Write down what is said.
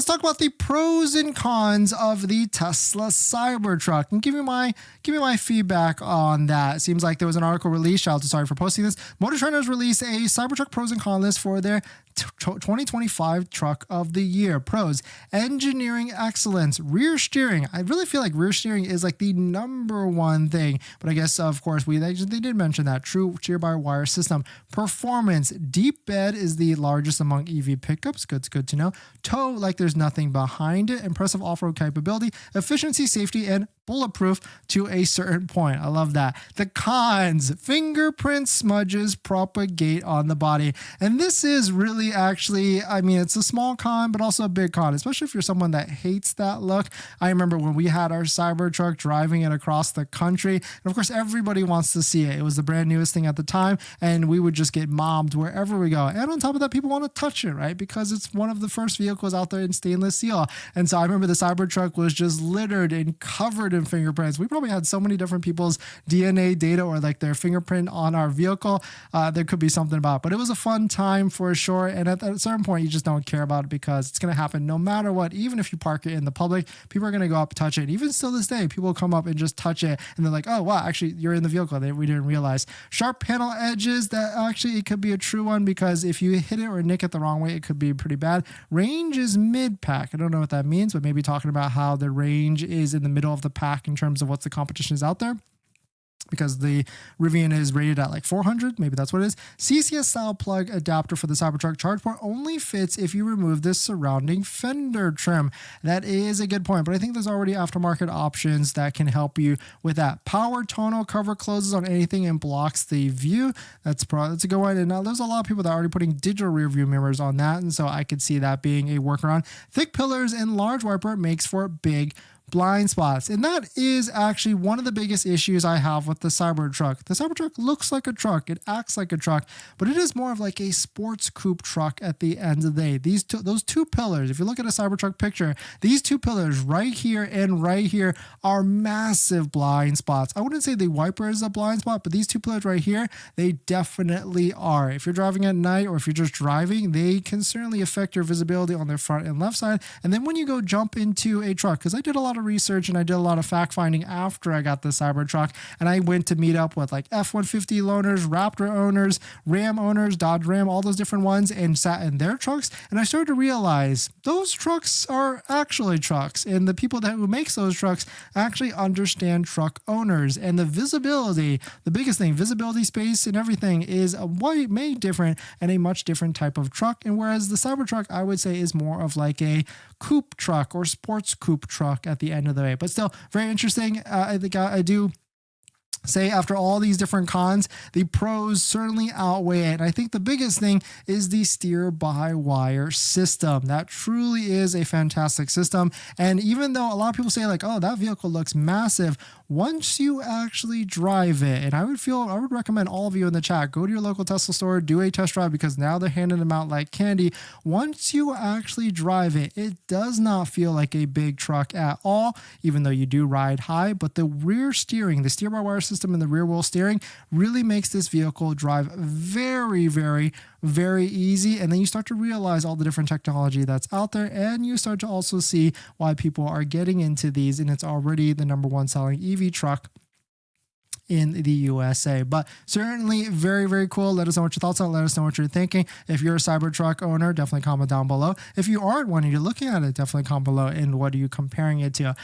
let's talk about the pros and cons of the Tesla Cybertruck and give me my feedback on that. It seems like there was an article released. Shout out to sorry for posting this. Motor Trend has released a Cybertruck pros and cons list for their 2025 truck of the year. Pros: engineering excellence, rear steering. I really feel like rear steering is like the number one thing, but I guess of course they did mention that. True steer-by-wire system. Performance: deep bed is the largest among EV pickups. Good to know. Tow like there's nothing behind it. Impressive off-road capability, efficiency, safety, and bulletproof to a certain point. I love that. The cons: fingerprint smudges propagate on the body. And this is really actually, I mean, it's a small con, but also a big con, especially if you're someone that hates that look. I remember when we had our Cybertruck, driving it across the country. And of course, everybody wants to see it. It was the brand newest thing at the time, and we would just get mobbed wherever we go. And on top of that, people want to touch it, right? Because it's one of the first vehicles out there in stainless steel. And so I remember the Cybertruck was just littered and covered in fingerprints. We probably had so many different people's DNA data or like their fingerprint on our vehicle. There could be something about it, but it was a fun time for sure. And at a certain point, you just don't care about it because it's going to happen no matter what. Even if you park it in the public, people are going to go up and touch it. And even still this day, people come up and just touch it and they're like, oh wow, actually you're in the vehicle. We didn't realize. Sharp panel edges, that actually it could be a true one because if you hit it or nick it the wrong way, it could be pretty bad. Range is mid-pack. I don't know what that means, but maybe talking about how the range is in the middle of the pack in terms of what the competition is out there, because the Rivian is rated at like 400, maybe that's what it is. CCS style plug adapter for the Cybertruck. Charge port only fits if you remove this surrounding fender trim. That is a good point, but I think there's already aftermarket options that can help you with that. Power tonal cover closes on anything and blocks the view. That's a good one. And now there's a lot of people that are already putting digital rear view mirrors on that, and so I could see that being a workaround. Thick pillars and large wiper makes for big blind spots. And that is actually one of the biggest issues I have with the Cybertruck. The Cybertruck looks like a truck, it acts like a truck, but it is more of like a sports coupe truck at the end of the day. Those two pillars, if you look at a Cybertruck picture, these two pillars right here and right here are massive blind spots. I wouldn't say the wiper is a blind spot, but these two pillars right here, they definitely are. If you're driving at night or if you're just driving, they can certainly affect your visibility on their front and left side. And then when you go jump into a truck, because I did a lot of research and I did a lot of fact finding after I got the Cybertruck, and I went to meet up with like F-150 owners, Raptor owners, Ram owners, Dodge Ram, all those different ones, and sat in their trucks, and I started to realize those trucks are actually trucks, and the people who makes those trucks actually understand truck owners, and the visibility, the biggest thing, visibility, space, and everything is a way different and a much different type of truck. And whereas the Cybertruck, I would say, is more of like a coupe truck or sports coupe truck at the end of the day, but still very interesting. I think I do say after all these different cons, the pros certainly outweigh it. And I think the biggest thing is the steer-by-wire system. That truly is a fantastic system. And even though a lot of people say like, oh, that vehicle looks massive, once you actually drive it, and I would recommend all of you in the chat, go to your local Tesla store, do a test drive, because now they're handing them out like candy. Once you actually drive it, it does not feel like a big truck at all, even though you do ride high. But the rear steering, the steer-by-wire system and the rear wheel steering really makes this vehicle drive very, very, very easy. And then you start to realize all the different technology that's out there, and you start to also see why people are getting into these, and it's already the number one selling EV truck in the USA. But certainly very, very cool. Let us know what your thoughts are. Let us know what you're thinking. If you're a Cybertruck owner, definitely comment down below. If you aren't one and you're looking at it, definitely comment below. And what are you comparing it to?